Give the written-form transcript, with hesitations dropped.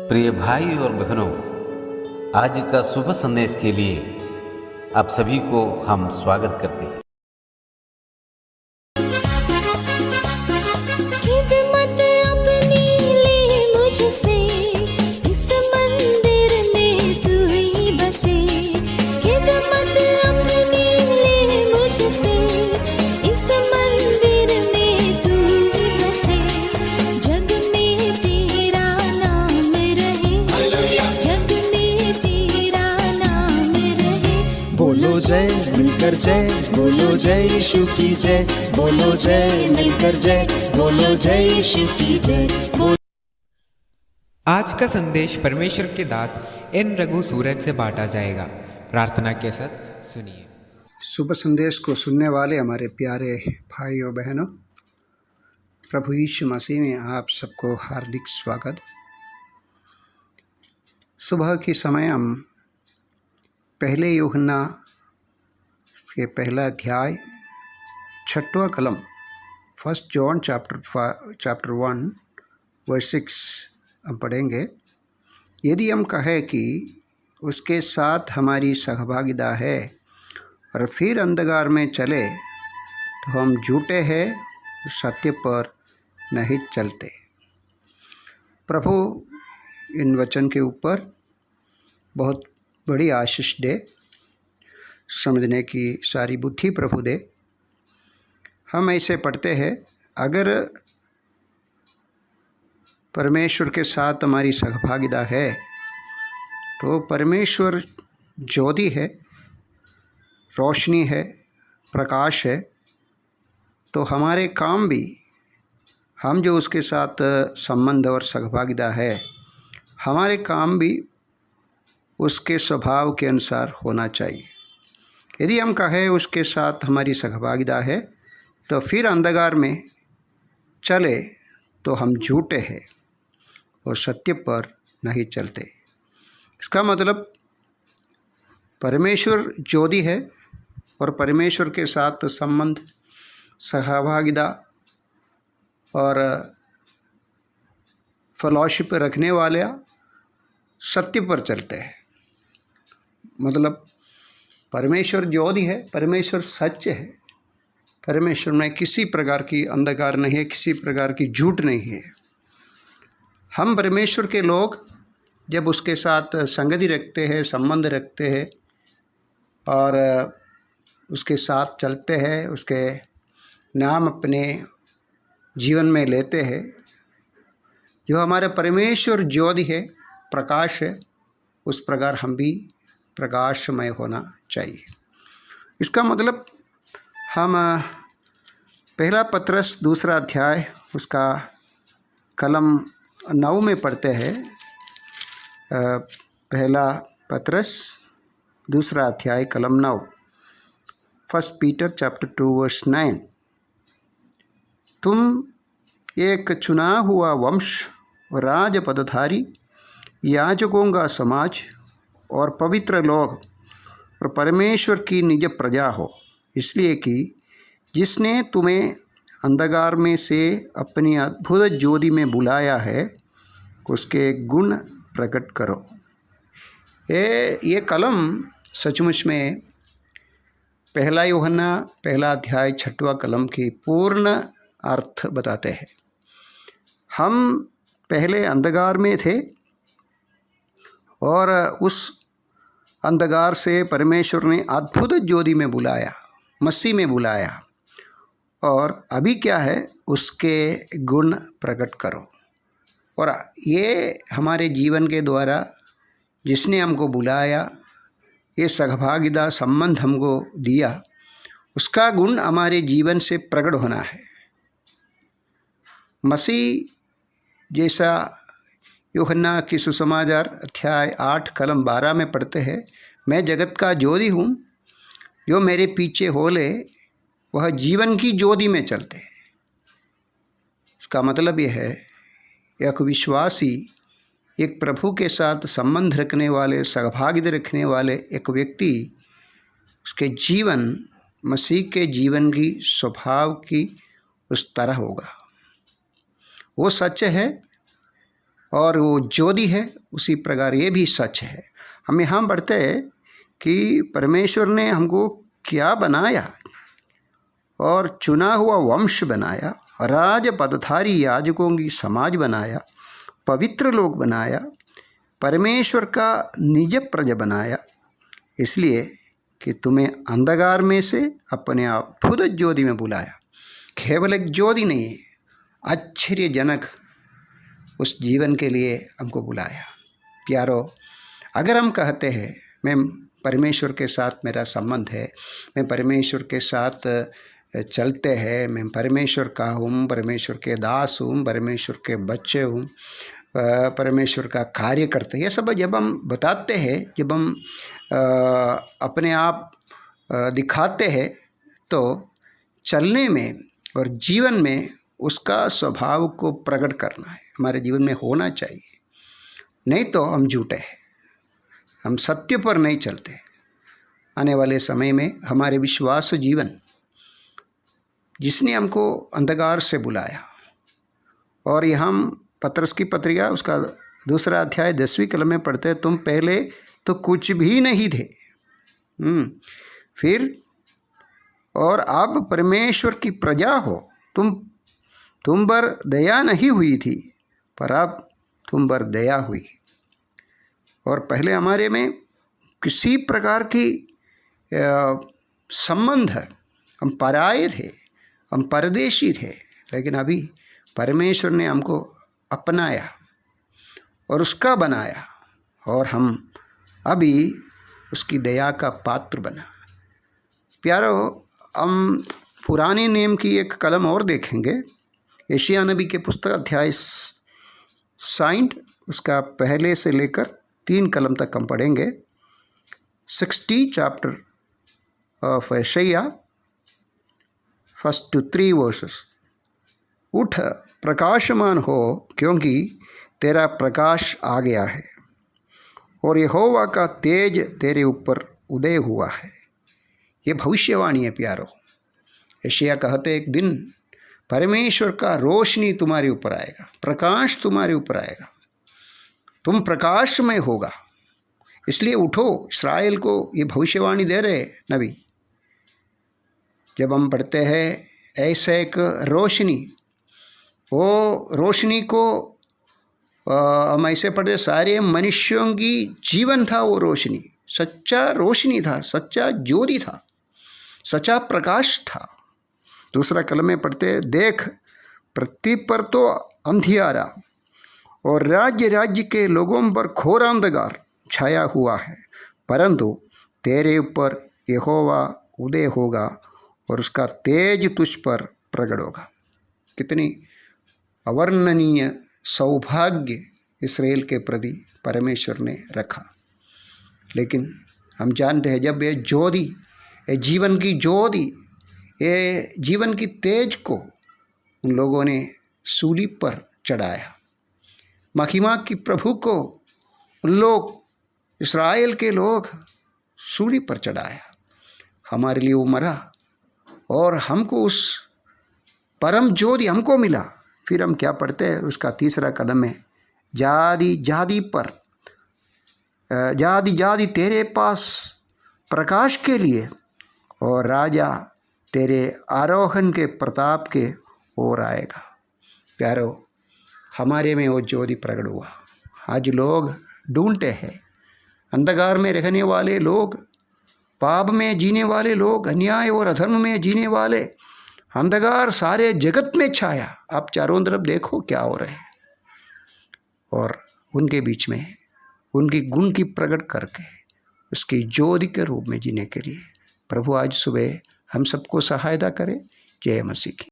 प्रिय भाई और बहनों, आज का शुभ संदेश के लिए आप सभी को हम स्वागत करते हैं। खिदमत अपनी ले मुझसे, इस मंदिर में तू ही बसे। खिदमत अपनी ले मुझसे, इस मंदिर में तू ही बसे। जग में तेरा नाम रहे, जग में तेरा नाम रहे। बोलो जय मिलकर जय, बोलो जय यीशु की जय, बोलो जय मिलकर जय, बोलो जय यीशु की जय। आज का संदेश परमेश्वर के दास एन रघु सूरज से बांटा जाएगा। प्रार्थना के साथ सुनिए। शुभ संदेश को सुनने वाले हमारे प्यारे भाई और बहनों, प्रभु यीशु मसीह में आप सबको हार्दिक स्वागत। सुबह के समय हम पहले यूहन्ना के पहला अध्याय 6वां कलम, 1 जॉन चैप्टर 1 वर्स 6 हम पढ़ेंगे। यदि हम कहें कि उसके साथ हमारी सहभागिता है और फिर अंधकार में चले तो हम झूठे हैं, सत्य पर नहीं चलते। प्रभु इन वचन के ऊपर बहुत बड़ी आशीष दे, समझने की सारी बुद्धि प्रभु दे। हम ऐसे पढ़ते हैं, अगर परमेश्वर के साथ हमारी सहभागिता है तो परमेश्वर ज्योति है, रोशनी है, प्रकाश है, तो हमारे काम भी, हम जो उसके साथ संबंध और सहभागिता है, हमारे काम भी उसके स्वभाव के अनुसार होना चाहिए। यदि हम कहें उसके साथ हमारी सहभागिता है तो फिर अंधकार में चले तो हम झूठे हैं और सत्य पर नहीं चलते। इसका मतलब परमेश्वर ज्योति है और परमेश्वर के साथ संबंध, सहभागिता और फेलोशिप रखने वाले सत्य पर चलते हैं। मतलब परमेश्वर ज्योति है, परमेश्वर सच है, परमेश्वर में किसी प्रकार की अंधकार नहीं है, किसी प्रकार की झूठ नहीं है। हम परमेश्वर के लोग जब उसके साथ संगति रखते हैं, संबंध रखते हैं और उसके साथ चलते हैं, उसके नाम अपने जीवन में लेते हैं, जो हमारे परमेश्वर ज्योति है, प्रकाश है, उस प्रकार हम भी प्रकाशमय होना चाहिए। इसका मतलब हम पहला पत्रस 2 अध्याय उसका कलम 9 में पढ़ते हैं। पहला पत्रस 2 अध्याय कलम 9, 1 पीटर चैप्टर 2 वर्स 9। तुम एक चुना हुआ वंश, राज पदधारी, याजकों का समाज और पवित्र लोग और परमेश्वर की निज प्रजा हो, इसलिए कि जिसने तुम्हें अंधकार में से अपनी अद्भुत ज्योति में बुलाया है, उसके गुण प्रकट करो। ये कलम सचमुच में पहला यूहन्ना पहला अध्याय 6वां कलम की पूर्ण अर्थ बताते हैं। हम पहले अंधकार में थे और उस अंधकार से परमेश्वर ने अद्भुत ज्योति में बुलाया, मसीह में बुलाया, और अभी क्या है, उसके गुण प्रकट करो। और ये हमारे जीवन के द्वारा जिसने हमको बुलाया, ये सहभागिता संबंध हमको दिया, उसका गुण हमारे जीवन से प्रकट होना है। मसीह जैसा यूहन्ना की सुसमाचार अध्याय 8 कलम 12 में पढ़ते हैं, मैं जगत का ज्योति हूँ, जो मेरे पीछे हो ले वह जीवन की ज्योति में चलते हैं। इसका मतलब यह है, एक विश्वासी, एक प्रभु के साथ संबंध रखने वाले, सहभागिता रखने वाले एक व्यक्ति, उसके जीवन मसीह के जीवन की स्वभाव की उस तरह होगा। वो सच है और वो ज्योति है, उसी प्रकार ये भी सच है। हम यहाँ बढ़ते हैं कि परमेश्वर ने हमको क्या बनाया, और चुना हुआ वंश बनाया, राज पदधारी याजकों की समाज बनाया, पवित्र लोग बनाया, परमेश्वर का निज प्रजा बनाया, इसलिए कि तुम्हें अंधकार में से अपने अद्भुत ज्योति में बुलाया। केवल एक ज्योति नहीं, आश्चर्यजनक उस जीवन के लिए हमको बुलाया। प्यारो, अगर हम कहते हैं मैं परमेश्वर के साथ मेरा संबंध है, मैं परमेश्वर के साथ चलते हैं, मैं परमेश्वर का हूँ, परमेश्वर के दास हूँ, परमेश्वर के बच्चे हूँ, परमेश्वर का कार्य करते हैं, ये सब जब हम बताते हैं, जब हम अपने आप दिखाते हैं, तो चलने में और जीवन में उसका स्वभाव को प्रकट करना है, हमारे जीवन में होना चाहिए। नहीं तो हम झूठे हैं, हम सत्य पर नहीं चलते। आने वाले समय में हमारे विश्वास जीवन, जिसने हमको अंधकार से बुलाया, और यहाँ हम पत्रस की पत्रिका उसका 2 अध्याय 10वीं कलम में पढ़ते हैं, तुम पहले तो कुछ भी नहीं थे, फिर और अब परमेश्वर की प्रजा हो, तुम पर दया नहीं हुई थी, पर अब तुम पर दया हुई। और पहले हमारे में किसी प्रकार की संबंध, हम पराये थे, हम परदेशी थे, लेकिन अभी परमेश्वर ने हमको अपनाया और उसका बनाया, और हम अभी उसकी दया का पात्र बना। प्यारो, हम पुराने नियम की एक कलम और देखेंगे, यशायाह नबी के पुस्तक अध्याय 60, उसका पहले से लेकर 3 कलम तक हम पढ़ेंगे। 60 चैप्टर ऑफ यशायाह, 1 to 3 वर्सेस। उठ, प्रकाशमान हो, क्योंकि तेरा प्रकाश आ गया है, और यहोवा का तेज तेरे ऊपर उदय हुआ है। ये भविष्यवाणी है प्यारो। यशायाह कहते एक दिन परमेश्वर का रोशनी तुम्हारे ऊपर आएगा, प्रकाश तुम्हारे ऊपर आएगा, तुम प्रकाश में होगा। इसलिए उठो, इस्राएल को ये भविष्यवाणी दे रहे नबी। जब हम पढ़ते हैं ऐसे एक रोशनी, वो रोशनी को हम ऐसे पढ़ते, सारे मनुष्यों की जीवन था वो रोशनी, सच्चा रोशनी था, सच्चा ज्योति था, सच्चा प्रकाश था। 2 कलम में पढ़ते, देख पृथ्वी पर तो अंधियारा और राज्य राज्य के लोगों पर घोर अंधकार छाया हुआ है, परंतु तेरे ऊपर यहोवा उदय होगा और उसका तेज तुझ पर प्रकट होगा। कितनी अवर्णनीय सौभाग्य इस्राएल के प्रति परमेश्वर ने रखा। लेकिन हम जानते हैं, जब ये ज्योति, ये जीवन की ज्योति, ये जीवन की तेज को उन लोगों ने सूली पर चढ़ाया, महिमा की प्रभु को उन लोग, इस्राएल के लोग सूली पर चढ़ाया, हमारे लिए वो मरा और हमको उस परम ज्योति हमको मिला। फिर हम क्या पढ़ते हैं उसका 3 कलम में, जाति जाति पर, जाति जाति तेरे पास प्रकाश के लिए, और राजा तेरे आरोहण के प्रताप के ओर आएगा। प्यारो, हमारे में वो ज्योति प्रकट हुआ। आज लोग ढूंढते हैं, अंधकार में रहने वाले लोग, पाप में जीने वाले लोग, अन्याय और अधर्म में जीने वाले, अंधकार सारे जगत में छाया। आप चारों तरफ देखो क्या हो रहा है, और उनके बीच में उनकी गुण की प्रकट करके उसकी ज्योति के रूप में जीने के लिए प्रभु आज सुबह हम सबको सहायता करे। जय मसीह की।